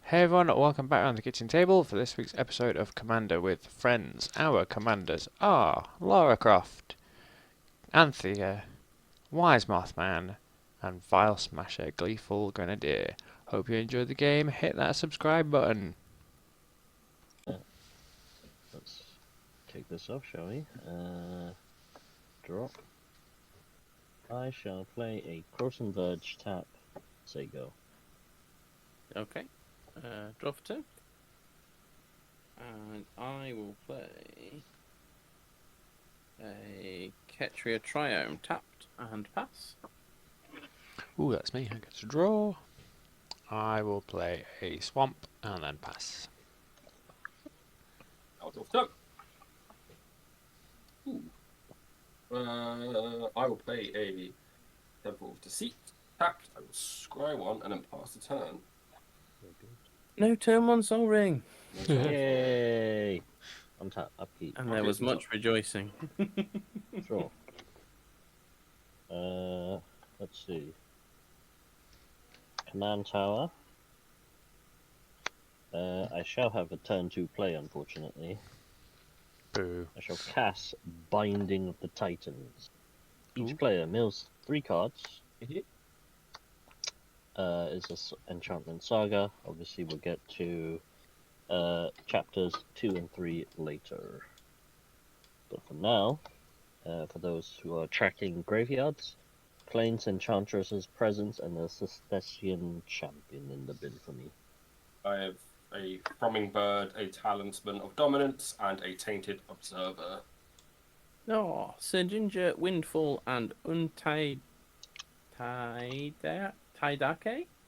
Hey everyone, welcome back around the kitchen table for this week's episode of Commander with Friends. Our commanders are Lara Croft, Anthea, Wise Mothman, and Vial Smasher Gleeful Grenadier. Hope you enjoyed the game. Hit that subscribe button. Let's take this off, shall we? Drop. I shall play a Crossing Verge tap. Say go. Okay. Draw for two. And I will play a Ketria Triome tapped and pass. Ooh, that's me. I get to draw. I will play a swamp and then pass. I'll draw for two. I will play a Temple of Deceit tapped. I will scry one and then pass the turn. No turn one Soul Ring. Yay! Untap, upkeep. And there was much rejoicing. Sure. Let's see. Command Tower. I shall have a turn 2 play, unfortunately. Boo. I shall cast Binding of the Titans. Each Ooh. player mills 3 cards. Mhm. Is this Enchantment Saga. Obviously, we'll get to chapters 2 and 3 later. But for now, for those who are tracking graveyards, Plains Enchantress's Presence and a Cetacean Champion in the bin for me. I have a Thrumming Bird, a Talisman of Dominance, and a Tainted Observer. Oh, Sir Ginger, Windfall, and Untied Taidake,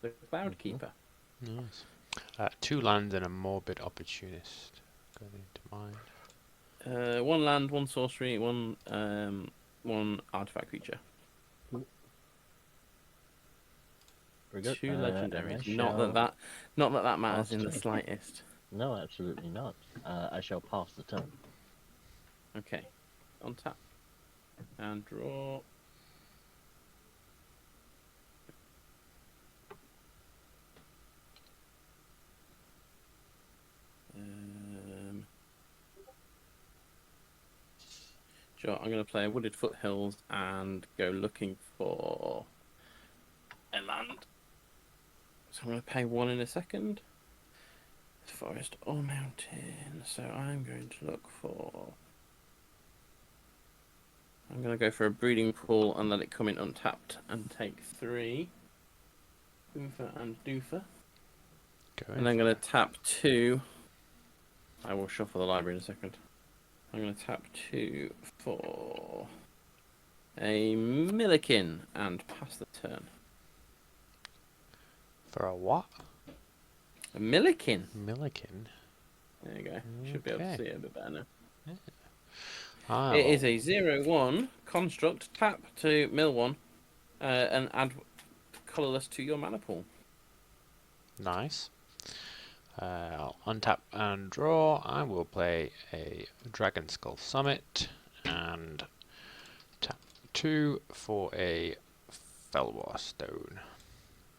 the Cloud Keeper. Nice. 2 lands and a Morbid Opportunist. Going into mind. 1 land, 1 sorcery, 1 artifact creature. Very good. 2 And legendaries. I Not that matters in the pass slightest. No, absolutely not. I shall pass the turn. Okay. On tap. And draw. Sure, I'm going to play Wooded Foothills and go looking for a land. So I'm going to pay 1 in a second. Forest or mountain. So I'm going to look for... I'm going to go for a breeding pool and let it come in untapped and take 3. Oofa and Doofa. And I'm going to tap 2. I will shuffle the library in a second. I'm going to tap 2 for a Millikin and pass the turn. For a what? A Millikin? Millikin. There you go. Should be able to see it a bit better now. Yeah. It is a 0/1 construct. Tap to mill 1 and add colourless to your mana pool. Nice. I'll untap and draw. I will play a Dragon Skull Summit and tap 2 for a Felwar Stone.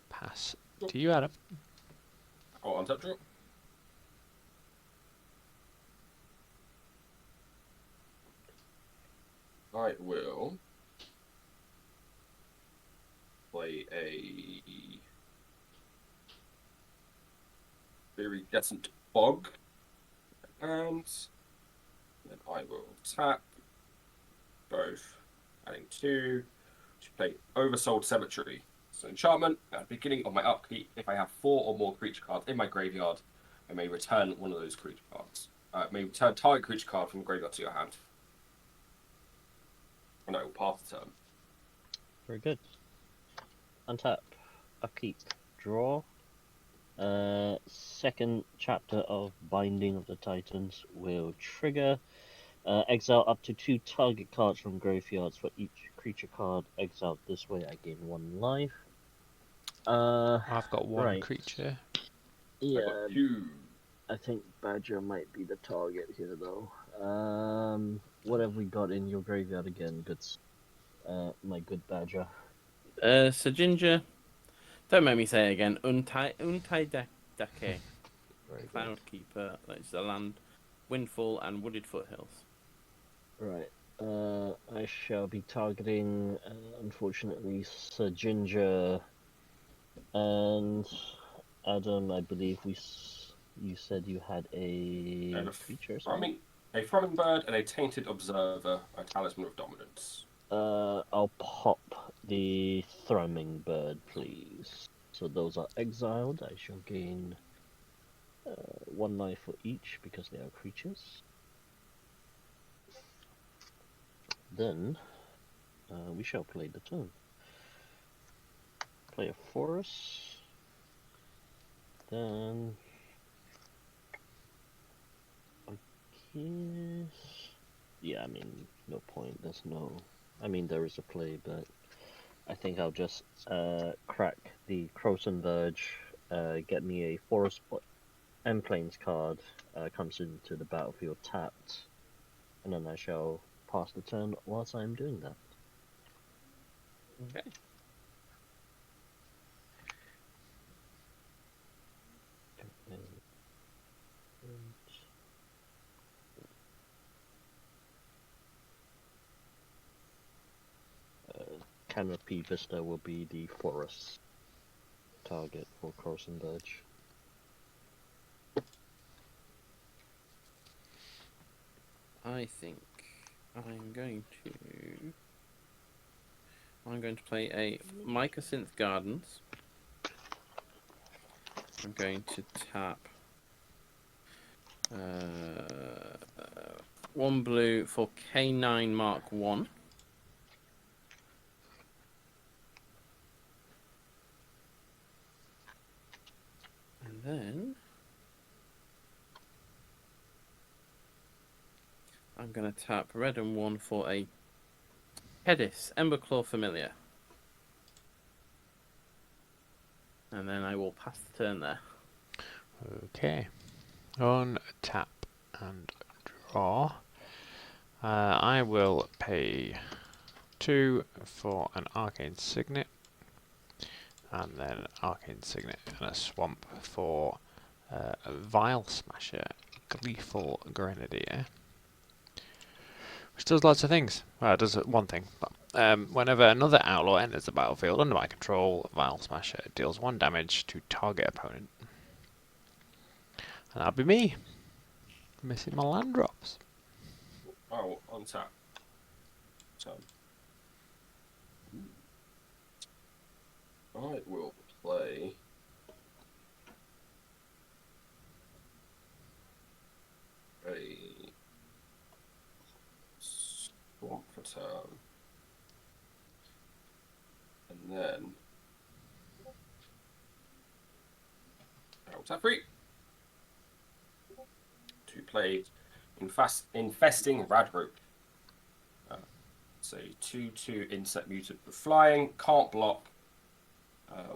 Pass to you, Adam. Oh, untap draw. I will play a Iridescent Bog, and then I will tap both, adding 2 to play Oversold Cemetery. So enchantment, at the beginning of my upkeep, if I have 4 or more creature cards in my graveyard, I may return one of those creature cards. May return target creature card from the graveyard to your hand. And I will pass the turn. Very good. Untap, upkeep, draw. Second chapter of Binding of the Titans will trigger. Exile up to 2 target cards from graveyards. For each creature card exiled this way, I gain 1 life. I've got 1 right. creature. Yeah, I got 2. I think Badger might be the target here, though. What have we got in your graveyard again, goods? My good Badger. Sir Ginger, don't make me say it again. Dake, Very good. Cloudkeeper, that is the land, Windfall, and Wooded Foothills. Right. I shall be targeting, unfortunately, Sir Ginger and Adam. I believe you said you had a creature. A thrumming bird and a tainted observer, a talisman of dominance. I'll pop the thrumming bird, please. So those are exiled. I shall gain 1 life for each because they are creatures. Then we shall play the turn. Play a forest. Then I guess, yeah, I mean, no point. There's no. I mean, there is a play, but I think I'll just crack the Croton Verge, get me a forest and plains card, comes into the battlefield tapped, and then I shall pass the turn whilst I'm doing that. Okay. Canopy Vista will be the forest target for Croton Verge. I think I'm going to play a Mycosynth Gardens. I'm going to tap 1 blue for K9 Mark 1. And then I'm going to tap red and 1 for a Hedis Emberclaw Familiar. And then I will pass the turn there. Okay. On tap and draw. I will pay 2 for an Arcane Signet, and then an Arcane Signet and a swamp for a Vial Smasher, Gleeful Grenadier, which does lots of things. Well, it does one thing, but whenever another outlaw enters the battlefield under my control, Vial Smasher deals 1 damage to target opponent. And that'll be me. Missing my land drops. Oh, on tap. So I will play a swamp for turn. And then I'll tap 3 to play Infesting Radroot. It's a 2/2 insect mutant with flying, can't block.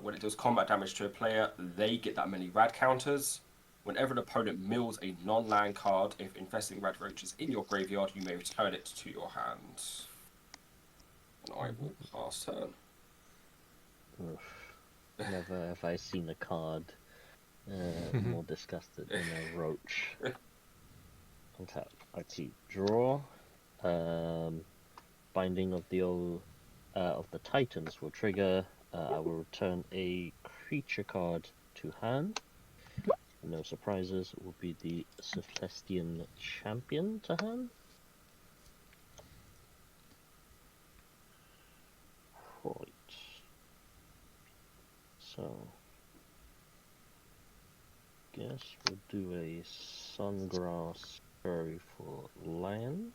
When it does combat damage to a player, they get that many rad counters. Whenever an opponent mills a non-land card, if Infesting Radroot is in your graveyard, you may return it to your hand. And I will pass turn. Oof. Never have I seen a card more disgusted than a roach. Untap. I keep draw. Binding of the Titans will trigger. I will return a creature card to hand. No surprises. It will be the Celestian Champion to hand. Right. So, guess we'll do a Sungrass Fairy for land.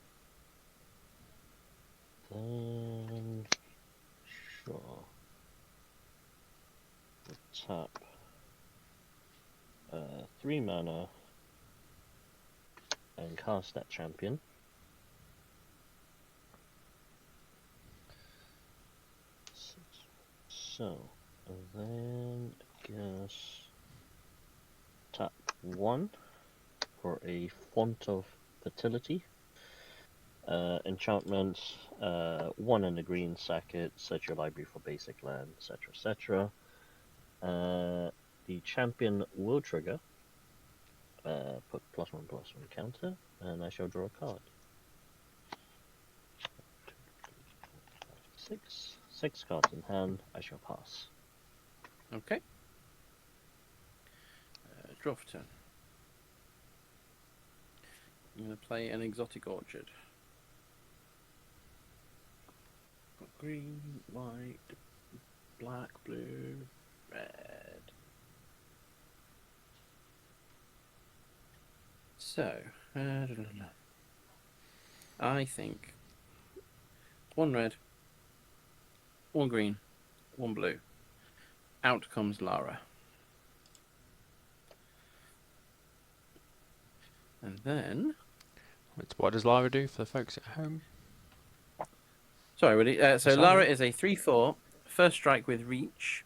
Then, sure. We'll tap 3 mana and cast that champion. So, and then I guess tap 1 for a Font of Fertility. Enchantment, 1 in the green, sack it, search your library for basic land, etc. etc. the champion will trigger. Put +1/+1 counter, and I shall draw a card. 6 cards in hand. I shall pass. Okay. Draw for turn. I'm going to play an exotic orchard. Got green, white, black, blue, red. So, I think 1 red, 1 green, 1 blue. Out comes Lara. And then... What does Lara do for the folks at home? Sorry, Woody. So Sorry. Lara is a 3/4, first strike with reach.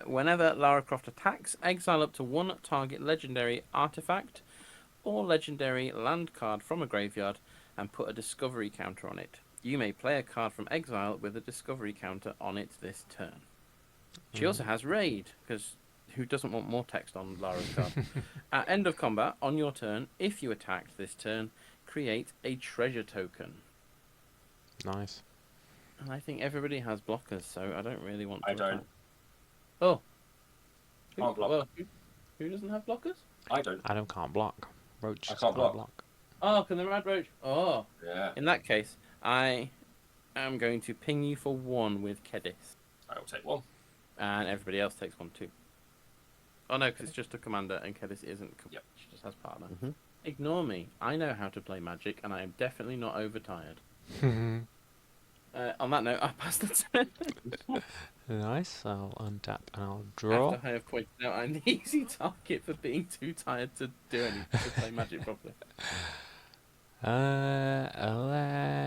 Whenever Lara Croft attacks, exile up to 1 target legendary artifact or legendary land card from a graveyard and put a discovery counter on it. You may play a card from exile with a discovery counter on it this turn. She also has raid, because who doesn't want more text on Lara's card? At end of combat, on your turn, if you attacked this turn, create a treasure token. Nice. And I think everybody has blockers, so I don't really want to I don't. attack. Oh. Can't block. Well, who doesn't have blockers? I don't. Adam can't block. Roach I can't block. Oh, can the Mad Roach? Oh. Yeah. In that case, I am going to ping you for 1 with Kedis. I will take 1. And everybody else takes 1 too. Oh no, because it's just a commander and Kedis isn't. Yep. She just has partner. Mm-hmm. Ignore me. I know how to play Magic, and I am definitely not overtired. On that note, I pass the turn. Nice. I'll untap and I'll draw. After I have pointed out I'm the easy target for being too tired to do anything to play Magic properly.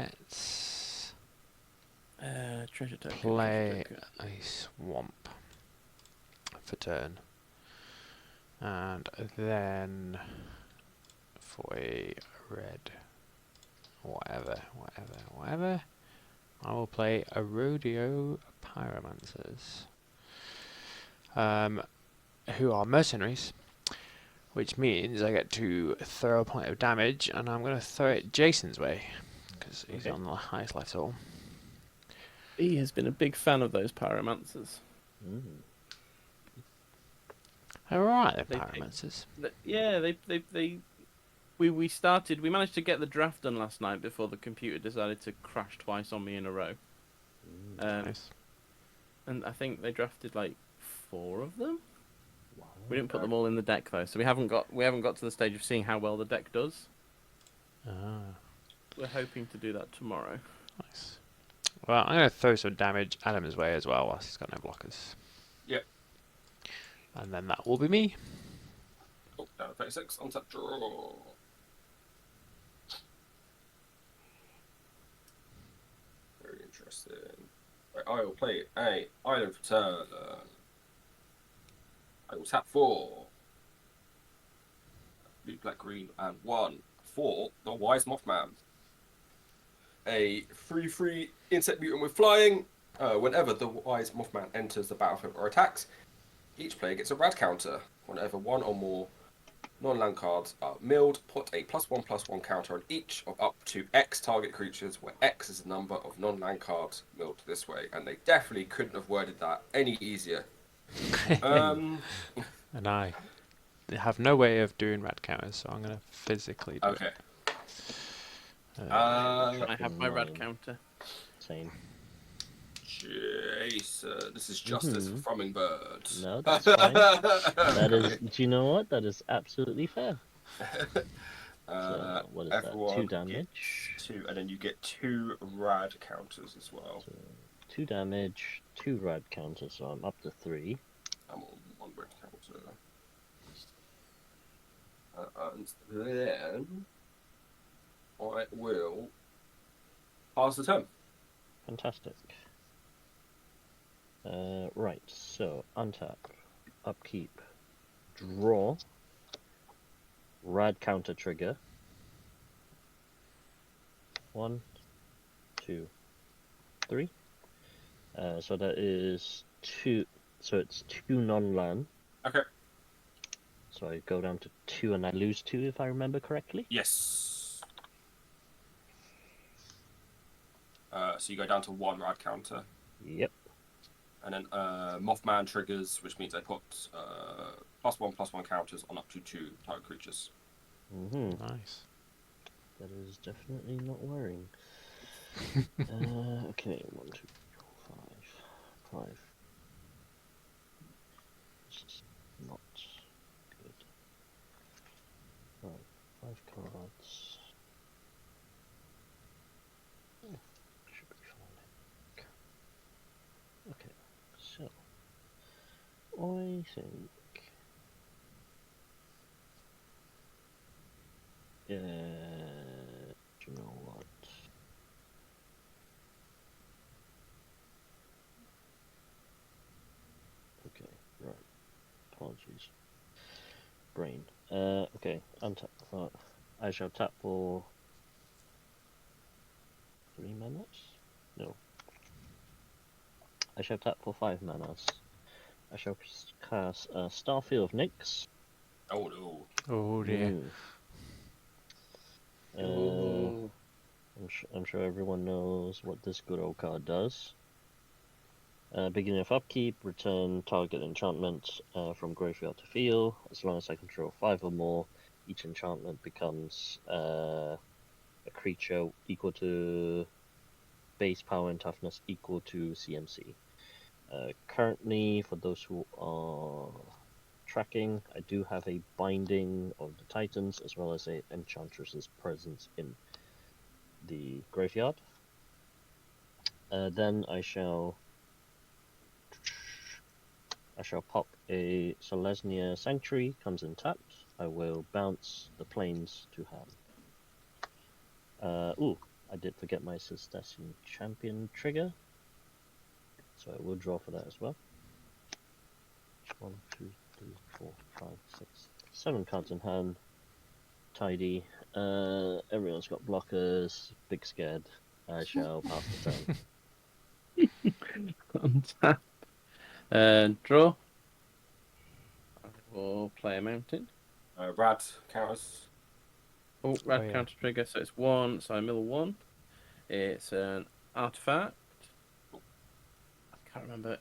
Let's Treasure token. play a swamp for turn. And then for a red, whatever, I will play a rodeo pyromancers, who are mercenaries, which means I get to throw a point of damage, and I'm going to throw it Jason's way, because he's on the highest level. He has been a big fan of those pyromancers. Alright, they're They- pyromancers. Yeah, we managed to get the draft done last night before the computer decided to crash twice on me in a row. Nice. And I think they drafted like 4 of them. We didn't put them all in the deck though, so we haven't got to the stage of seeing how well the deck does. We're hoping to do that tomorrow. Nice. Well, I'm going to throw some damage Adam's way as well, whilst he's got no blockers. Yep. And then that will be me. Oh, down to 36. On tap draw. Very interesting. Right, I will play a island for turn. I will tap 4. Blue, black, green, and 1 for the Wise Mothman. A 3/3 insect mutant with flying. Whenever the Wise Mothman enters the battlefield or attacks, each player gets a rad counter. Whenever 1 or more non-land cards are milled, put a +1/+1 counter on each of up to X target creatures, where X is the number of non-land cards milled this way. And they definitely couldn't have worded that any easier. And I have no way of doing rad counters, so I'm going to physically do Okay. it. I have my rad counter. Same. Jason, this is justice for Hummingbird. No, that's fine. That is. Do you know what? That is absolutely fair. So, what is that? 2 damage. gets 2, and then you get 2 rad counters as well. So, 2 damage, 2 rad counters, so I'm up to 3. I'm on 1 rad counter. And then I will pass the turn. Fantastic. Right, so untap, upkeep, draw, rad counter trigger. 1, 2, 3. So that is 2. So it's 2 non-land Okay. So I go down to 2 and I lose 2 if I remember correctly. Yes. So you go down to 1 rad counter. Yep. And then Mothman triggers, which means I put +1/+1 counters on up to 2 target creatures. Nice. That is definitely not worrying. Okay, 1, 2, 3, 4, 5. 5. This is not good. Right, 5 cards. Should be fine. Okay, so I think. Do you know what? Okay, right. Apologies. Brain. Okay, untap. I shall tap for 3 manas? No. I shall tap for 5 manas. I shall cast Starfield of Nyx. Oh no. Oh dear. I'm sure everyone knows what this good old card does. Beginning of upkeep, return target enchantment from graveyard to field. As long as I control 5 or more, each enchantment becomes a creature equal to base power and toughness equal to CMC. Currently, for those who are tracking, I do have a Binding of the Titans as well as a Enchantress's Presence in the graveyard. Then I shall pop a Selesnya Sanctuary, comes in tapped. I will bounce the planes to hand. I did forget my Cistercian Champion trigger, so I will draw for that as well. 1, 2, 3, 4, 5, 6, 7 cards in hand. Tidy. Everyone's got blockers. Big scared. I shall pass the turn. Untap. Draw. I will play a mountain. Rad counters. Oh, red yeah. counter trigger, so it's 1, so I mill 1. It's an artifact. I can't remember.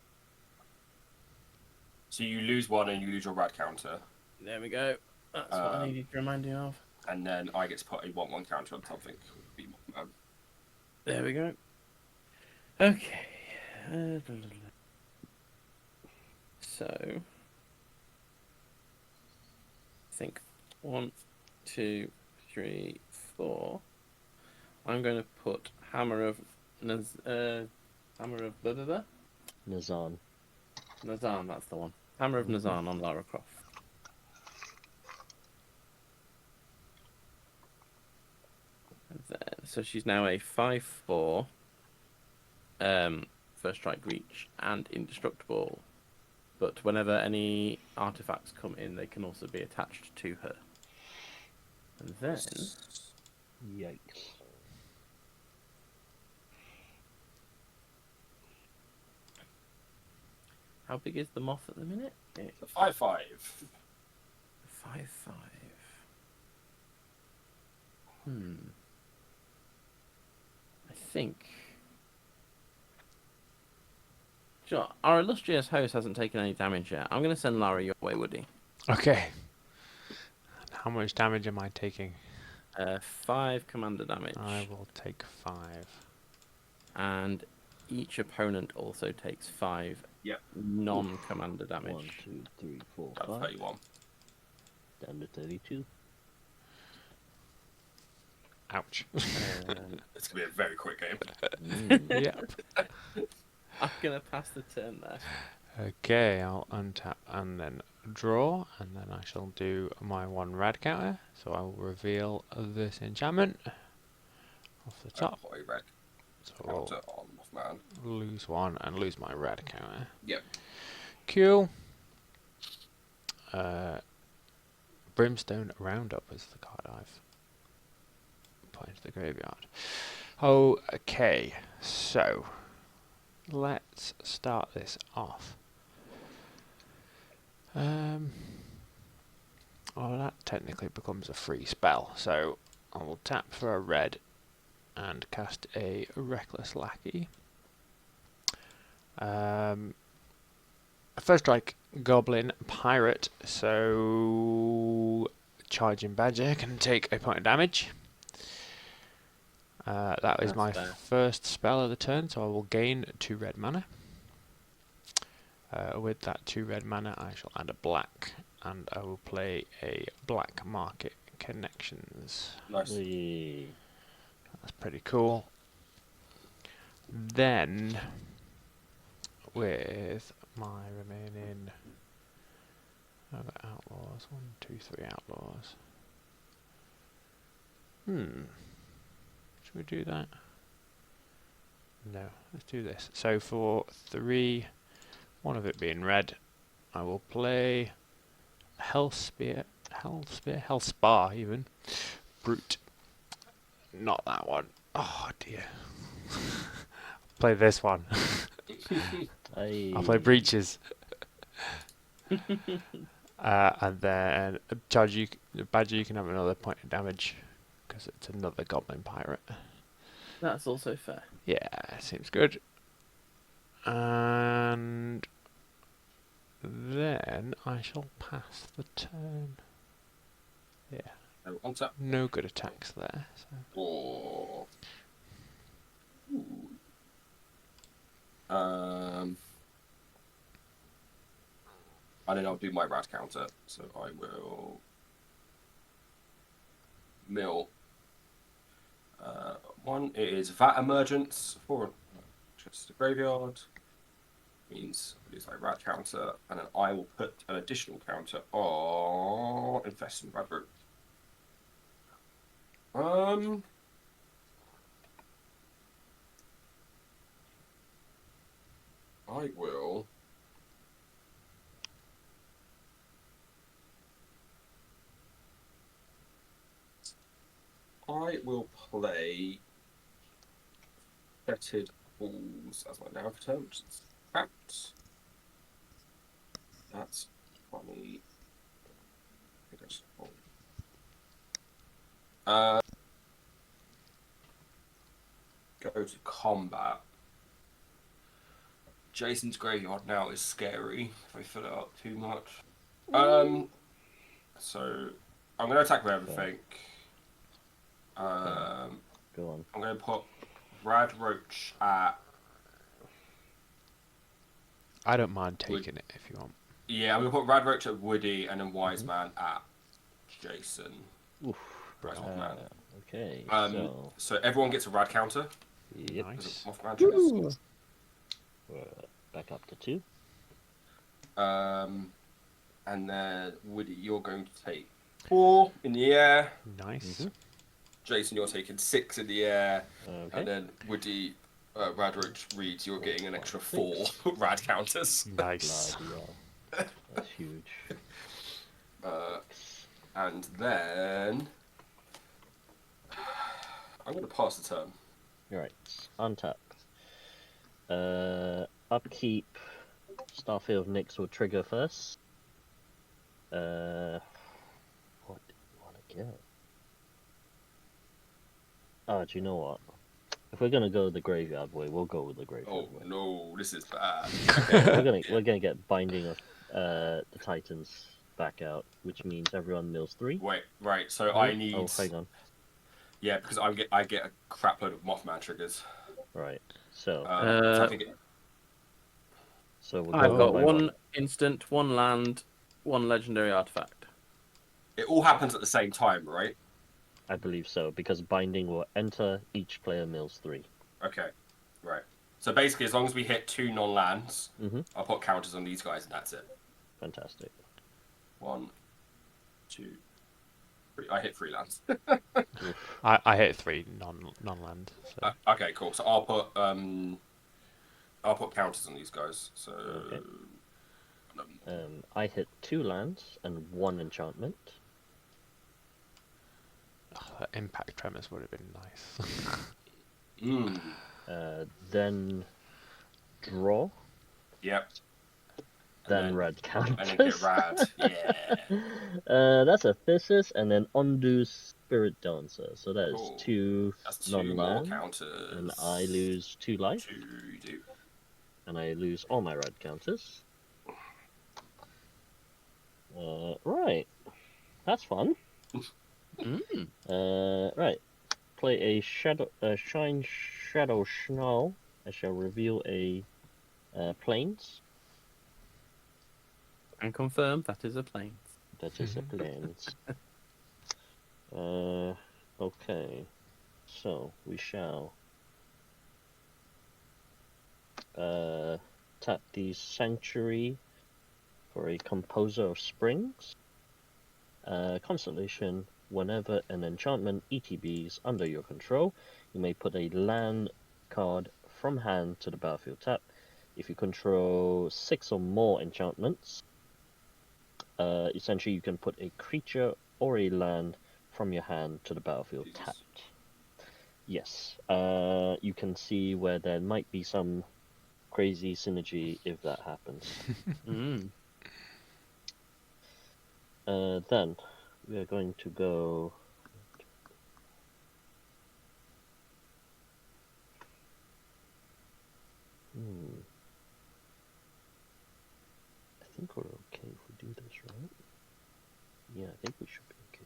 So you lose 1 and you lose your rad counter. There we go. That's what I needed to remind you of. And then I get to put a 1/1 counter on something. There we go. Okay. So, I think 1, 2, 3, 4. I'm going to put Hammer of blah, blah, blah. Nazan. Nazan, that's the one. Hammer of Nazan on Lara Croft. And then, so she's now a 5/4. First strike reach and indestructible. But whenever any artifacts come in, they can also be attached to her. And then, Yikes. how big is the moth at the minute? It's a 5/5. 5/5. I think. Sure, our illustrious host hasn't taken any damage yet. I'm going to send Lara your way, Woody. Okay. How much damage am I taking? 5 commander damage. I will take 5. And each opponent also takes 5 non-commander damage. 1, 2, 3, 4, That's 5. 31. Down to 32. Ouch. It's going to be a very quick game. Yep. I'm going to pass the turn there. Okay, I'll untap and then draw, and then I shall do my 1 rad counter. So I will reveal this enchantment off the top. Put a red So counter on Mothman. I'll lose 1 and lose my rad counter. Yep. Cool. Brimstone Roundup is the card I've put into the graveyard. Okay, so let's start this off. Oh, that technically becomes a free spell, so I will tap for a red and cast a Reckless Lackey. First strike, Goblin Pirate, so Charging Badger can take a point of damage. That is my first spell of the turn, so I will gain 2 red mana. With that 2 red mana, I shall add a black, and I will play a Black Market Connections. Nice. That's pretty cool. Then, with my remaining other outlaws, 1, 2, 3 outlaws. Should we do that? No, let's do this. So for 3, one of it being red, I will play Hellspar even. Brute. Not that one. Oh dear. Play this one. I'll play Breaches. And then Badger, you can have another point of damage because it's another Goblin Pirate. That's also fair. Yeah, seems good. And then I shall pass the turn. Yeah. On tap. No good attacks there. So. Oh. And then I'll do my rat counter. So I will mill 1. It is Vat Emergence for just the graveyard. Means I use my rat counter, and then I will put an additional counter on Infesting Radroot. I will play Fetid Balls as my now return, which is trapped. That's funny. I think I should go to combat. Jason's graveyard now is scary if I fill it up too much. So I'm going to attack with everything. Go on. I'm going to put Rad Roach at... I don't mind taking it if you want. Yeah, I'm going to put Rad Roach at Woody and then Wise Man at Jason. Oof. Mothman. Okay, so everyone gets a Rad counter. Yep. Nice. We're back up to 2. And then Woody, you're going to take 4 in the air. Nice. Jason, you're taking 6 in the air. Okay. And then Woody, Radroach Reed, you're getting an extra 4 rad counters. Nice. That's huge. And then I'm going to pass the turn. Alright, untap. Upkeep. Starfield Nyx will trigger first. What do you want to get? Do you know what? If we're gonna go the graveyard way, we'll go with the graveyard way. No, this is bad. We're gonna get Binding of the Titans back out, which means everyone mills 3. Wait, right. So I need. Oh, hang on. Yeah, because I get a crap load of Mothman triggers. Right. So. So I think we'll I've go got 1 instant, 1 land, 1 legendary artifact. it all happens at the same time, right? I believe so, because Binding will enter, each player mills 3. Okay, right. So basically, as long as we hit 2 non-lands, I'll put counters on these guys, and that's it. Fantastic. 1, 2, 3. I hit 3 lands. I hit 3 non-land. So. Okay, cool. So I'll put counters on these guys. So okay. I hit 2 lands and 1 enchantment. Oh, that Impact Tremors would have been nice. Then draw. Yep. then then- red counters. And then get rad. Yeah. That's a Thesis, and then undo Spirit Dancer. So that is Cool. 2 That's 2 more non-land, counters. and I lose 2 life, 2 you do. and I lose all my red counters. Right. That's fun. Right. Play a Shine Shadow Schnall. I shall reveal a Plains. And confirm that is a plane. That is a Plains. Okay. So we shall tap the Sanctuary for a Composer of Springs. Constellation. Whenever an enchantment ETBs under your control, you may put a land card from hand to the battlefield tap. If you control 6 or more enchantments, essentially you can put a creature or a land from your hand to the battlefield tapped. Yes, you can see where there might be some crazy synergy if that happens. Then we are going to go. I think we're okay if we do this, right? Yeah, I think we should be okay.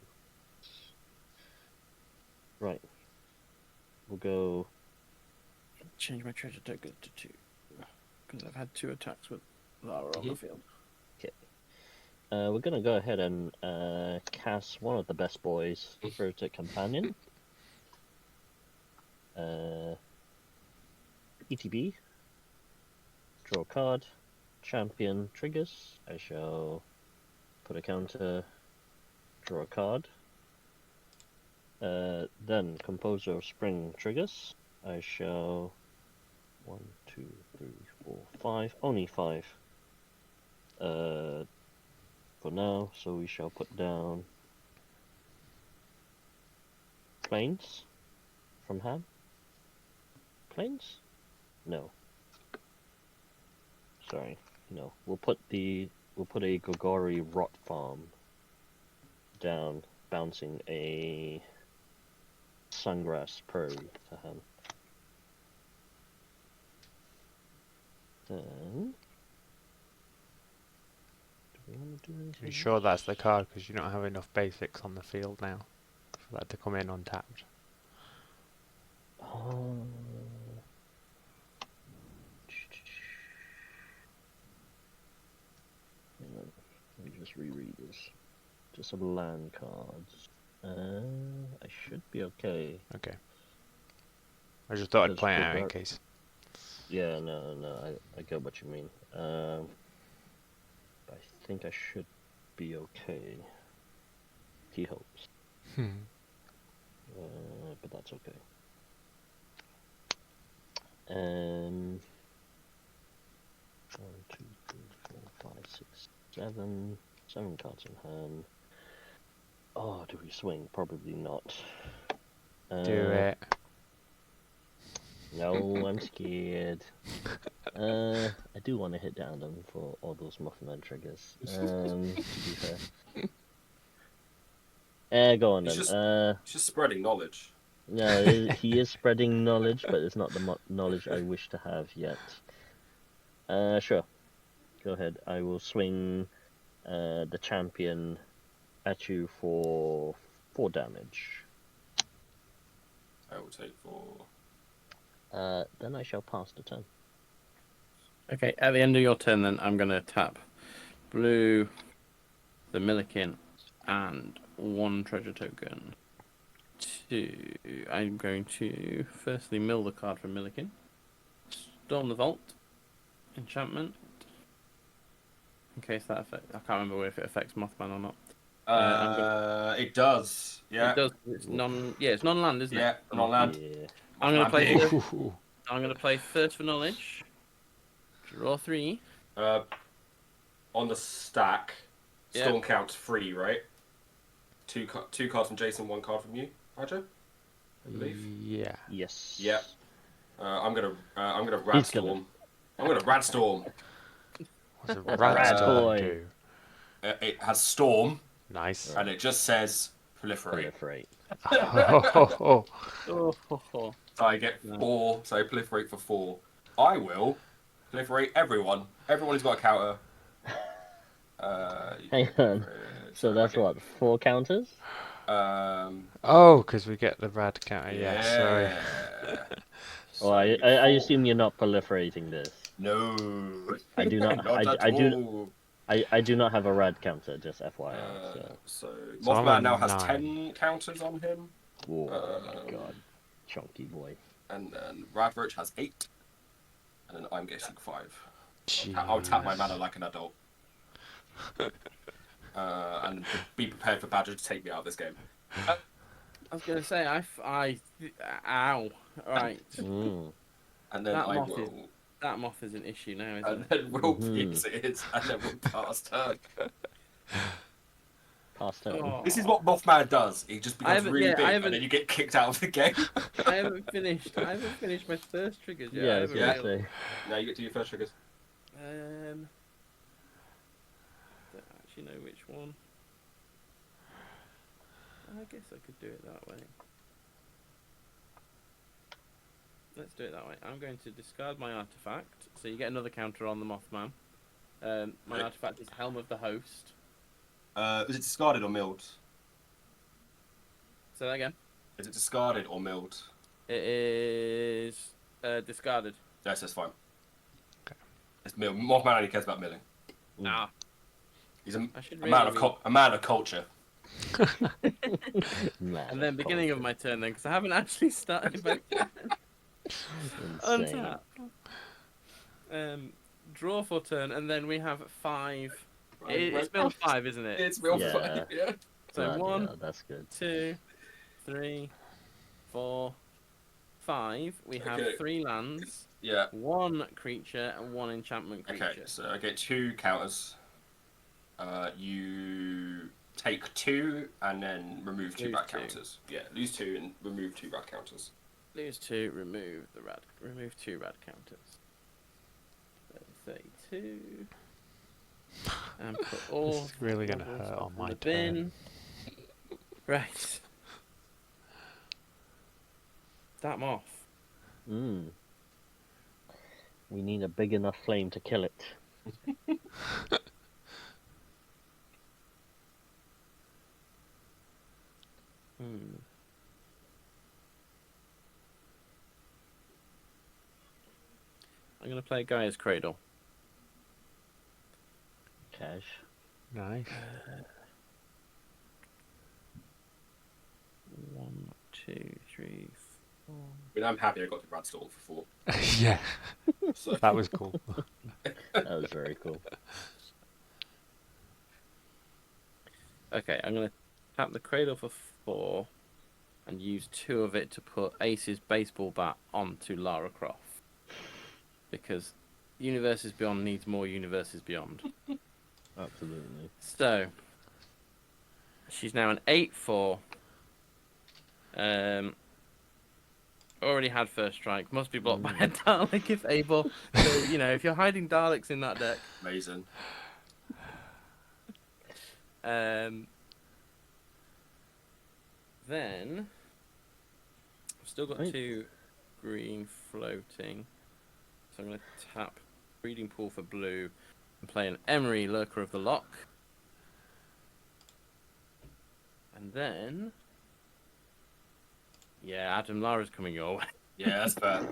Right. We'll go. Change my treasure token to 2. Because I've had 2 attacks with Lara on the field. We're gonna go ahead and cast one of the best boys, Spirited Companion. ETB. Draw a card. Champion triggers. I shall put a counter. Draw a card. Then Composer of Spring triggers. I shall 1, 2, 3, 4, 5. Only 5. For now, so we shall put down Plains from hand. Plains? No. Sorry, no. We'll put a Gogori Rot Farm down, bouncing a Sungrass Prairie to hand. Then Are you sure that's the card? Because you don't have enough basics on the field now for that to come in untapped. Let me just reread this. Just some land cards. I should be okay. Okay. I just thought I'd Because play it with out in that- case. Yeah, no, I get what you mean. I think I should be okay. He hopes. But that's okay. 1, 2, 3, 4, 5, 6, 7. 7 cards in hand. Oh, do we swing? Probably not. Do it. No, I'm scared. I do want to hit down them for all those Mothman triggers. To be fair. Go on then. He's just spreading knowledge. No, he is spreading knowledge, but it's not the knowledge I wish to have yet. Sure. Go ahead. I will swing the champion at you for 4 damage. I will take 4. Then I shall pass the turn. Okay, at the end of your turn, then I'm going to tap blue, the Millikin, and 1 treasure token. I'm going to firstly mill the card from Millikin, Storm the Vault, enchantment. In case that affects, I can't remember if it affects Mothman or not. It does. Yeah. It does. It's it's non-land, isn't it? Yeah, non-land. Yeah. I'm going to play. Ooh. I'm going to play Thirst for Knowledge. Draw 3. On the stack, Yeah. Storm counts 3, right? 2 cards from Jason, 1 card from you, Roger. I believe. Yeah. Yes. Yep. I'm gonna He's Radstorm. I'm gonna Radstorm. What's a That's rat Rat storm Boy. do? It has storm, Nice. and it just says proliferate. Proliferate. Oh, Oh, ho, ho. So I get 4, so proliferate for 4. I will proliferate everyone. Everyone's got a counter. Hang on. So that's what, 4 counters? oh, because we get the rad counter. Yeah, sorry. Oh, I assume you're not proliferating this. No. I do not. Not at all. I do not have a rad counter. Just FYI. So So I'm Mothman on now has 9. 10 counters on him. Oh my god, chunky boy. And then Radrich has 8. And then I'm getting 5. Jeez. I'll tap my mana like an adult. And be prepared for Badger to take me out of this game. I was gonna say ow. Right. Mm. And then That I moth will. That moth is an issue now, isn't And it? then we'll yes, it is. And then we'll pass turn. Pass turn. Oh. This is what Mothman does. He just becomes haven't- really yeah, I big, and haven't- then you get kicked out of the game. I haven't finished my first triggers yet. Yeah, I I was haven't gonna really- say. Now you get to your first triggers. Don't actually know which one. I guess I could do it that way. Let's do it that way. I'm going to discard my artifact, so you get another counter on the Mothman. My Right. artifact is Helm of the Host. Is it discarded or milled? Say that again. Is it discarded or milled? It is discarded. Yes, that's fine. Okay. It's mill. Mothman only cares about milling. Ah, He's a I should man of really a man of culture. And then beginning of my turn then, because I haven't actually started my Insane. untap. Draw for turn, and then we have 5. Right, It's milled 5, isn't it? It's mill Yeah. 5, yeah. So Bloody 1, hell, that's good. 2, 3, 4, 5. We have Okay. 3 lands, Yeah. 1 creature, and 1 enchantment creature. Okay, so I get 2 counters. You take 2 and then remove 2 Lose rat 2. counters. Yeah, lose 2 and remove 2 rat counters. Lose 2, remove 2 rad counters. 32. And put all. It's really gonna levels hurt up on in my the turn. bin. Right. That moth. Mm. We need a big enough flame to kill it. I'm gonna play Gaia's Cradle. Cash. Nice. 1, 2, 3, 4. I mean, I'm happy I got the Rad Storm for 4. Yeah, So. that was cool. That was very cool. Okay, I'm gonna tap the Cradle for 4, and use 2 of it to put Ace's baseball bat onto Lara Croft. Because Universes Beyond needs more Universes Beyond. Absolutely. So, she's now an 8/4. Already had first strike. Must be blocked by a Dalek if able. So, you know, if you're hiding Daleks in that deck. Amazing. Then, I've still got Right. 2 green floating. So I'm going to tap Breeding Pool for blue and play an Emery, Lurker of the Lock. And then... Yeah, Adam, Lara's coming your way. Yeah, that's fair.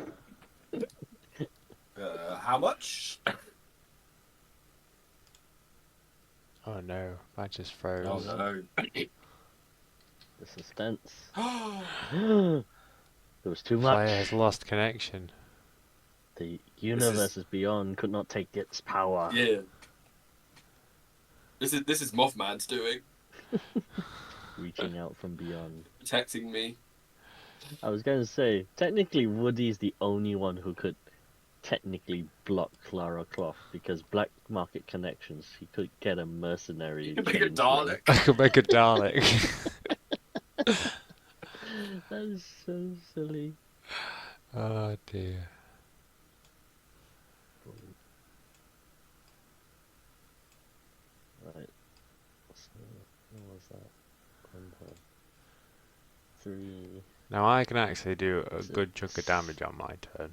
How much? Oh no, I just froze. Oh no. The suspense. Oh, There was too much. Player has lost connection. The universe is beyond could not take its power. yeah. This is Mothman's doing. Reaching out from beyond. Protecting me. I was going to say, technically Woody's the only one who could technically block Lara Croft because black market connections, he could get a mercenary. You can make a chain Dalek. I could make a Dalek. link. That is so silly. Oh dear. 3. Now I can actually do a good chunk of damage on my turn.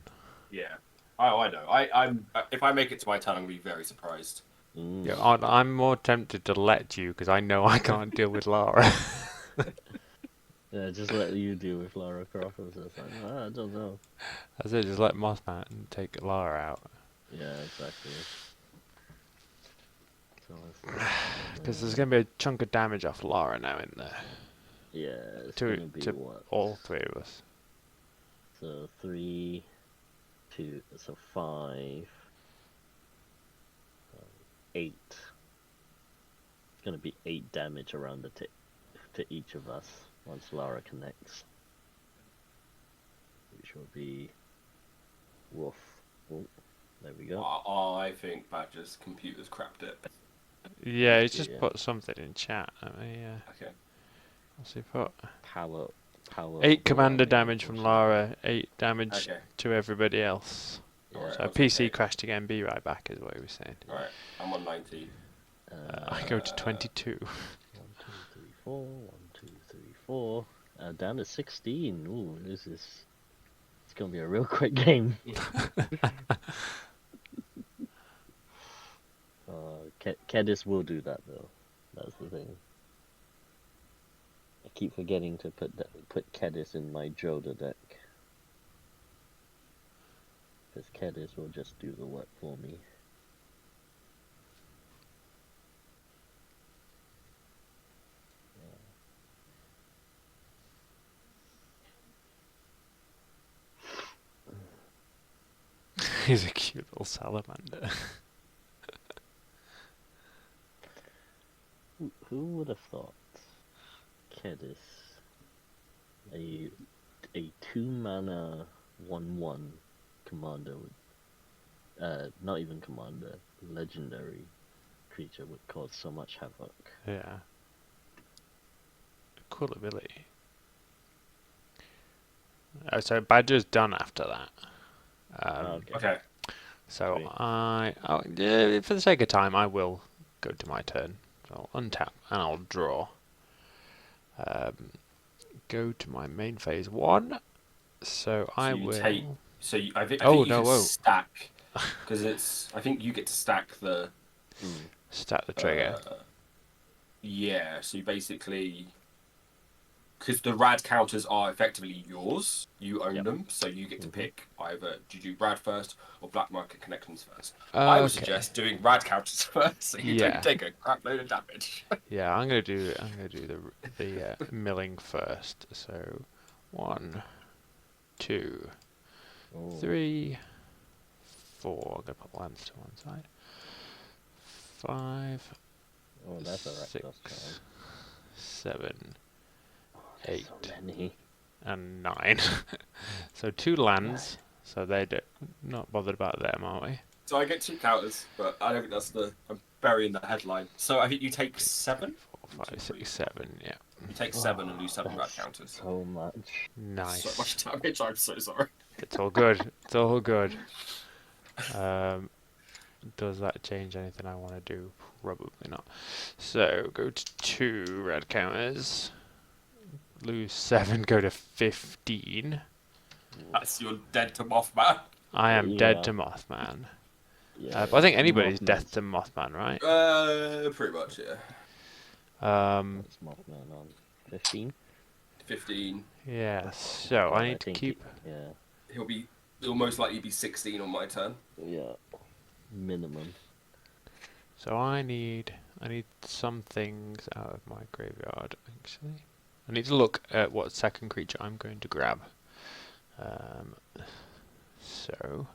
Yeah. Oh, I know. I'm. If I make it to my turn, I'm gonna be very surprised. Yeah, I'm more tempted to let you because I know I can't deal with Lara. Yeah, just let you deal with Lara Croft. I don't know. I said just let Mothman take Lara out. Yeah, exactly. So Because there's going to be a chunk of damage off Lara now in there. yeah, it's gonna be To what? all three of us. So 3, 2, so 5, 8. It's gonna be 8 damage around the to each of us once Lara connects, which will be woof. Oh, there we go. I think Badger's computer's crapped it. Yeah, he's just Yeah. put something in chat. Okay. What's he put? Power. 8 commander overwhelming damage from bullshit. Lara, 8 damage Okay. to everybody else. Yeah. So That's PC okay. crashed again, be right back is what he was saying. Alright, I'm on 19. I go to 22. 1, 2, 3, 4. 1, 2, 3, 4. Down to 16. Ooh, it's gonna be a real quick game. Kedis will do that though. That's the thing. I keep forgetting to put Kedis in my Joda deck. Because Kedis will just do the work for me. He's a cute little salamander. Who would have thought Kedis, a 2-mana 1/1 commander would, not even commander, legendary creature would cause so much havoc. Yeah. Cool ability. Oh, so Badger's done after that. Okay. So Sweet. yeah, for the sake of time, I will go to my turn. So I'll untap and I'll draw. Go to my main phase 1. So I will. I think Oh, you no, can whoa. stack because I think you get to stack the. Start the trigger. Yeah. So you basically. Because the rad counters are effectively yours, you own them, so you get to pick either do you do rad first or black market connections first. I would suggest doing rad counters first, so you don't take a crap load of damage. Yeah, I'm gonna do the milling first. So 1, 2, 3, 4. I'm gonna put lands to one side. 5, Oh, that's a 6, Rakdos 7, 8, so many. and 9. So 2 lands. So they're not bothered about them, are we? So I get 2 counters, but I don't think that's I'm burying the headline. So I think you take 7? 4, 5, 6, 7, yeah. You take 7 and do 7 rad counters. So much. Nice. So much damage, I'm so sorry. It's all good. It's all good. Does that change anything I want to do? Probably not. So go to 2 red counters. Lose 7, go to 15. That's you're dead to Mothman. I am dead to Mothman. Yeah, But I think anybody's Mothman's- dead to Mothman, right? Pretty much, yeah. What's Mothman on? 15? 15. Yeah, so Well, I need to think keep... He'll most likely be 16 on my turn. Yeah. Minimum. So I need some things out of my graveyard, actually. I need to look at what second creature I'm going to grab. So...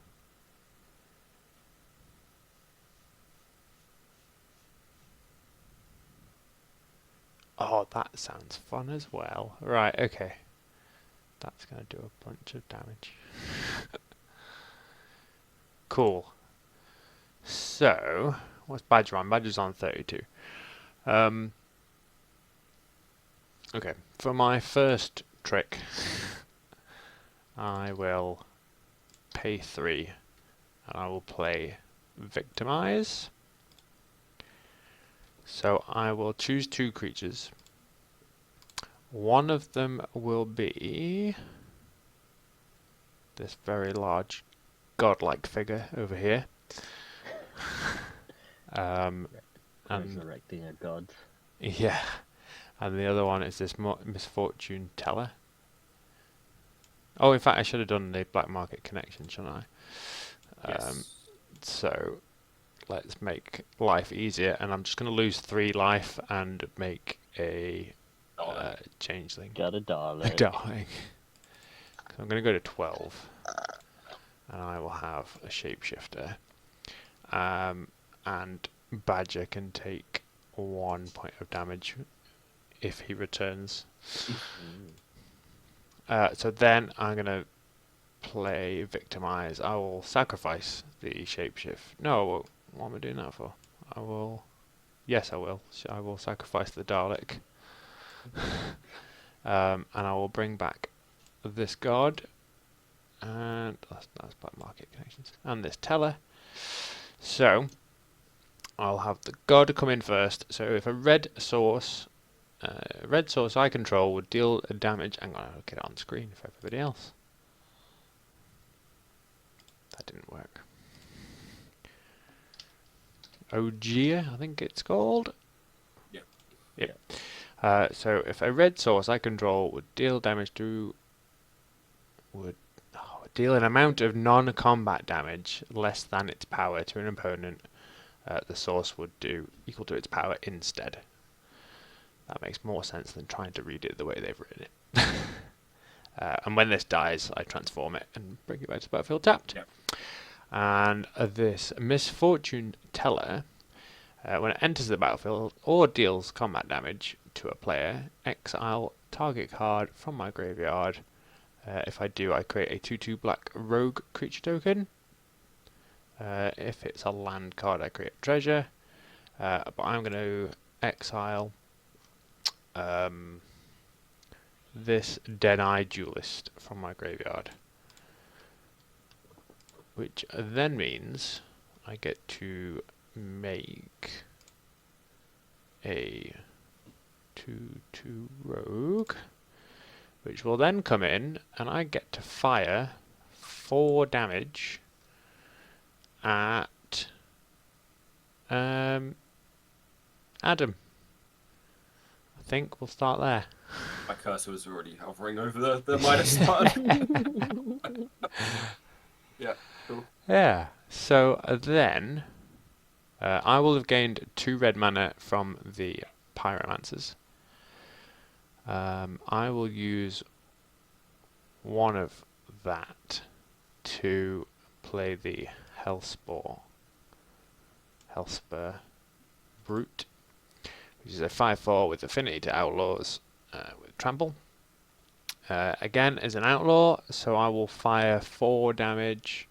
Oh, that sounds fun as well. Right, okay. That's going to do a bunch of damage. Cool. So, what's Badger on? Badger's on 32. Okay, for my first trick, I will pay 3, and I will play Victimize. So I will choose 2 creatures. One of them will be this very large godlike figure over here. And Resurrecting a god. yeah, and the other one is this misfortune teller. Oh, in fact, I should have done the black market connection, shouldn't I? Yes. So let's make life easier, and I'm just going to lose 3 life and make a changeling. Got a darling. Darling. So I'm going to go to 12, and I will have a shapeshifter. And Badger can take 1 point of damage if he returns. So then I'm going to play Victimize. I will sacrifice the shapeshift. No, what am I doing that for? I will... Yes, I will. I will sacrifice the Dalek. And I will bring back this god. And that's black market connections. And this teller. So I'll have the god come in first. So if a red source I control would deal damage, I'm going to get it on screen for everybody else. That didn't work. Ogier, I think it's called. Yep. Yep. So if a red source I control would deal damage to... would deal an amount of non-combat damage less than its power to an opponent, the source would do equal to its power instead. That makes more sense than trying to read it the way they've written it. And when this dies, I transform it and bring it back to the battlefield tapped. Yep. And this misfortune teller, when it enters the battlefield or deals combat damage to a player, exile target card from my graveyard. If I do, I create a 2/2 black rogue creature token. If it's a land card, I create a treasure. But I'm going to exile this Dead-Eye Duelist from my graveyard. Which then means I get to make a 2/2 rogue, which will then come in, and I get to fire 4 damage at Adam. I think we'll start there. My cursor was already hovering over the minus button. Yeah, cool. Yeah, so then I will have gained 2 red mana from the Pyromancers. I will use one of that to play the Hellspur Brute, which is a 5/4 with affinity to outlaws with trample. Again, as an outlaw, so I will fire 4 damage.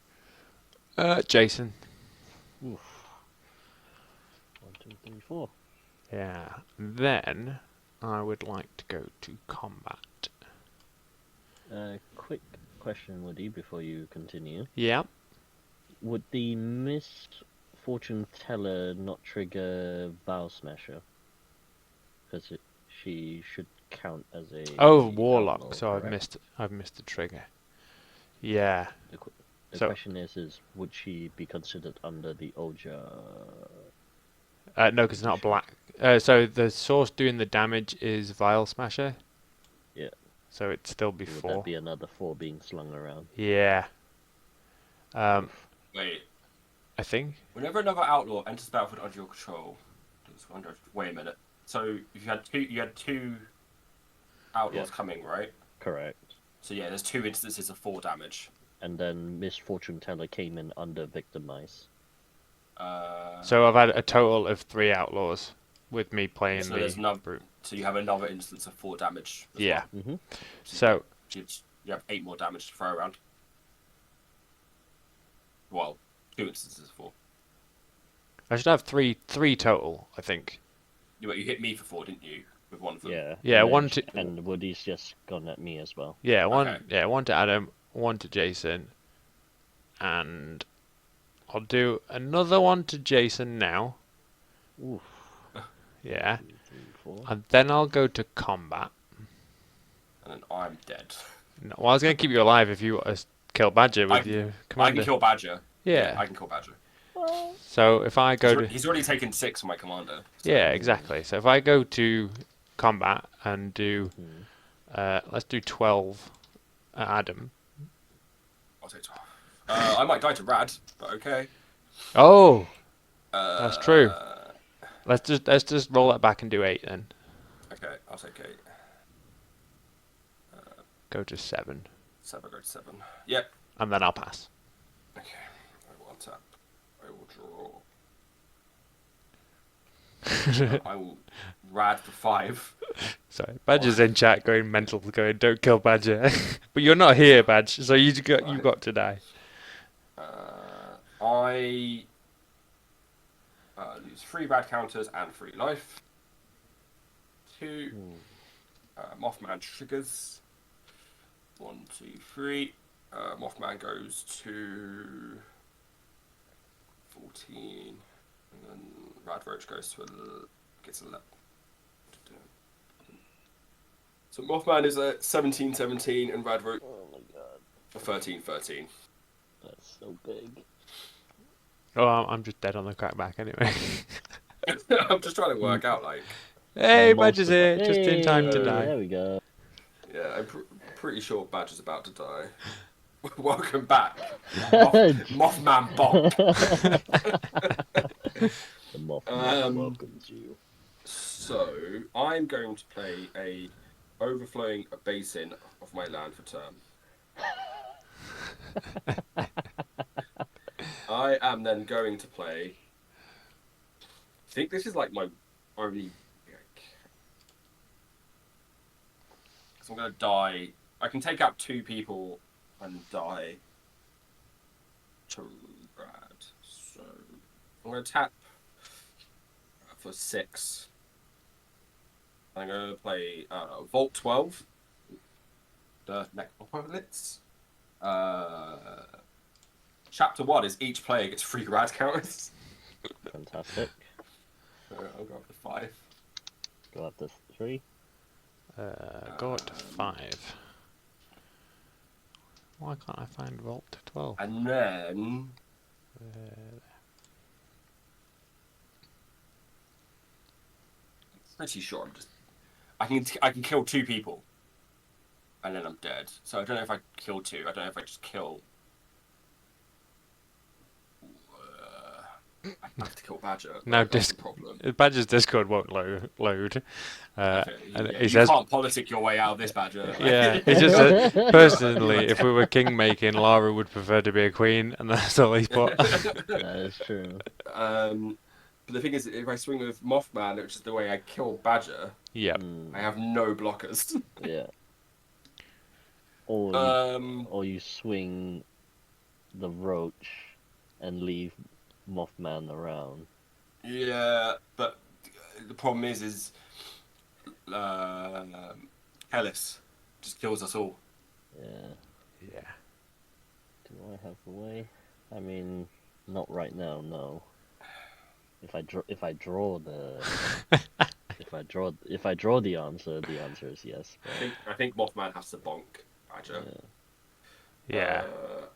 Jason. Oof. 1, 2, 3, 4. Yeah. Then I would like to go to combat. Quick question, Woody, before you continue. Yeah. Would the misfortune teller not trigger Vial Smasher? Because she should count as a Warlock. outlaw, So correct? I've missed the trigger. Yeah. The question is, would she be considered under the Oja? No, because it's not black. So the source doing the damage is Vial Smasher. Yeah. So it'd still be Would 4. that be another 4 being slung around? Yeah. Wait, I think. whenever another outlaw enters the battlefield under your control, wait a minute. So if you had two outlaws coming, right? Correct. So yeah, there's 2 instances of 4 damage. And then misfortune teller came in under Victimize. So I've had a total of 3 outlaws with me playing So the there's another, brute. so you have another instance of 4 damage. As Yeah. Mm-hmm. Well. So You have 8 more damage to throw around. Well, 2 instances of 4. I should have three total, I think. You hit me for 4, didn't you? With one of them. Yeah. Yeah, and one then to- and Woody's just gone at me as well. Yeah, one. Okay. Yeah, one to Adam, one to Jason, and I'll do another one to Jason now. Oof. Yeah, 2, 3, 4. and then I'll go to combat. then I'm dead. No, well, I was going to keep you alive if you kill Badger with your I commander. can kill Badger. Yeah. I can kill Badger. So if I go to... He's already taken 6 on my commander. So. Yeah, exactly. So if I go to combat and do... let's do 12 at Adam. I'll take 12. I might die to Rad, but okay. Oh! That's true. Let's just roll that back and do 8 then. Okay, I'll take 8. Go to 7. 7, go to 7. Yep. And then I'll pass. Okay, I will untap. I will draw. I will Rad for 5. Sorry, Badger's in chat going mental, going, don't kill Badger. But you're not here, Badge, so you got to die. I lose 3 Rad counters and 3 life. 2 Mothman triggers. 1, 2, 3. Mothman goes to 14, and then Rad Roach gets 11. So Mothman is at 17-17, and Rad Roach 13-13. That's so big. Oh, I'm just dead on the crackback anyway. I'm just trying to work out, like... Hey, Badger's here, just in time to die. There we go. Yeah, I'm pretty sure Badger's about to die. Welcome back, Mothman Bob. The Mothman welcomes you. So, I'm going to play a overflowing basin of my land for turn. I am then going to play... I think this is like my only... Because I'm going to die... I can take out 2 people and die to Rad. So, I'm going to tap for 6. I'm going to play Vault 12. The Necropolits. Chapter 1 is each player gets 3 Rad counters. Fantastic. So I'll go up to 5. Go up to 3. Go up to 5. Why can't I find Vault 12? And then... pretty sure I'm just... I can kill 2 people. And then I'm dead. So I don't know if I kill 2. I don't know if I just kill... I have to kill Badger. No, problem. Badger's Discord won't load. Okay. And Yeah, he you says, can't politic your way out of this, Badger. yeah, he just said, personally, if we were king making, Lara would prefer to be a queen, and that's all he's put. That is true. But the thing is, if I swing with Mothman, which is the way I kill Badger, Yep. I have no blockers. Yeah. Or you swing the roach and leave Mothman around. Yeah, but the problem is Hellis just kills us all. Yeah. Yeah. Do I have a way? I mean, not right now. No. If I draw the the answer is yes. But... I think Mothman has to bonk Badger. Yeah.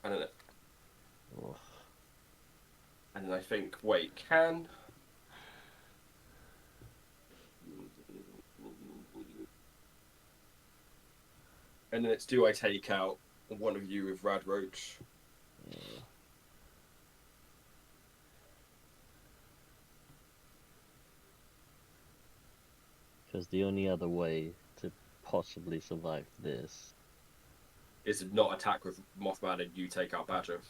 And then I think can. And then it's do I take out one of you with Rad Roach? Yeah. Because the only other way to possibly survive this is to not attack with Mothman and you take out Badger.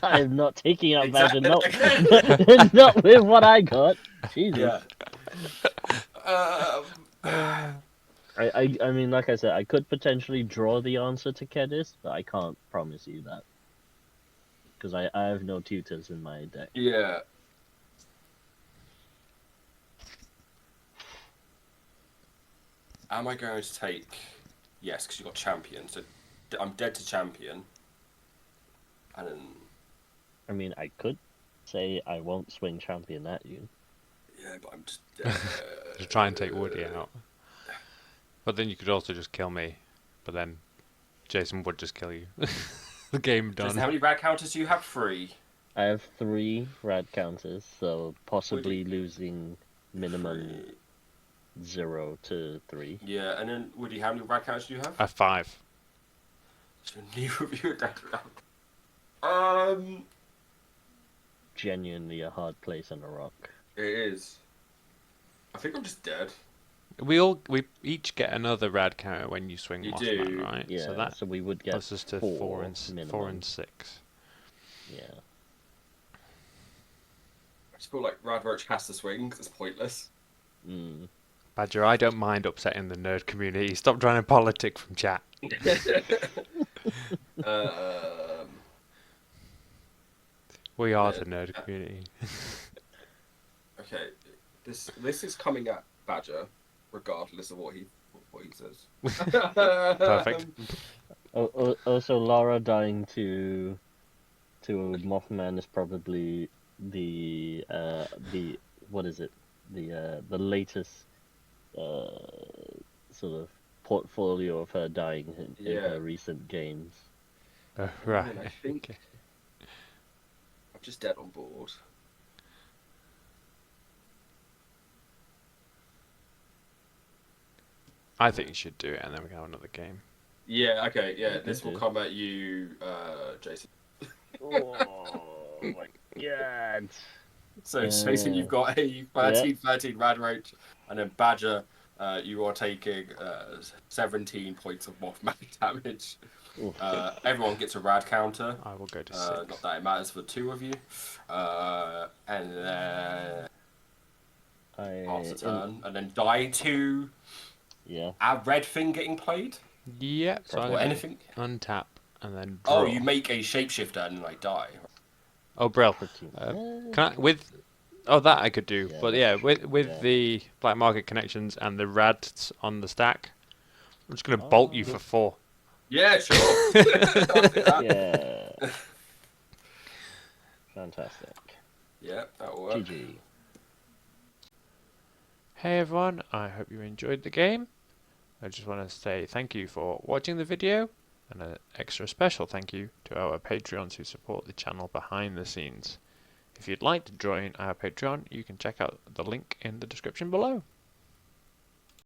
I'm not taking out Exactly. Badger, not with what I got. Jesus. Yeah. I mean, like I said, I could potentially draw the answer to Kedis, but I can't promise you that. Because I have no tutors in my deck. Yeah. Am I going to take... Yes, because you've got champion, so I'm dead to champion. And then... I mean, I could say I won't swing champion at you. Yeah, but I'm just... Just try and take Woody out. But then you could also just kill me. But then Jason would just kill you. The game done. Jason, how many rad counters do you have? 3. I have 3 rad counters, so possibly losing minimum 0 to 3. Yeah, and then Woody, how many rad counters do you have? I have 5. So neither of you are dead round. Genuinely a hard place on a rock. It is. I think I'm just dead. We each get another rad counter when you swing You Mothman, do. right? Yeah, So we would get puts us to 4 and minimum. 4 and 6. Yeah. I just feel like Rad Roach has to swing because it's pointless. Mm. Badger, I don't mind upsetting the nerd community. Stop trying to politic from chat. We are the nerd community. Okay, this is coming at Badger, regardless of what he says. Perfect. Also, Lara dying to Mothman is probably the what is it? The latest sort of portfolio of her dying in her recent games. Right. I think I'm just dead on board. I think you should do it, and then we can have another game. Yeah. Okay. Yeah. This will come at you, Jason. Oh my god! So Jason, you've got a 13 Rad Roach, and then Badger, you are taking 17 points of Mothman damage. Everyone gets a Rad counter. I will go to 6. Not that it matters for 2 of you. And then pass the turn, and then die to a red thing getting played. Yeah. So or anything. Untap and then draw. Oh, you make a shapeshifter and like die. Oh, Brill. Can I that I could do, but with the black market connections and the rads on the stack, I'm just gonna bolt you for 4. Yeah, sure. Yeah. Fantastic. Yeah, that'll work. GG. Hey everyone, I hope you enjoyed the game. I just want to say thank you for watching the video, and an extra special thank you to our Patreons who support the channel behind the scenes. If you'd like to join our Patreon, you can check out the link in the description below.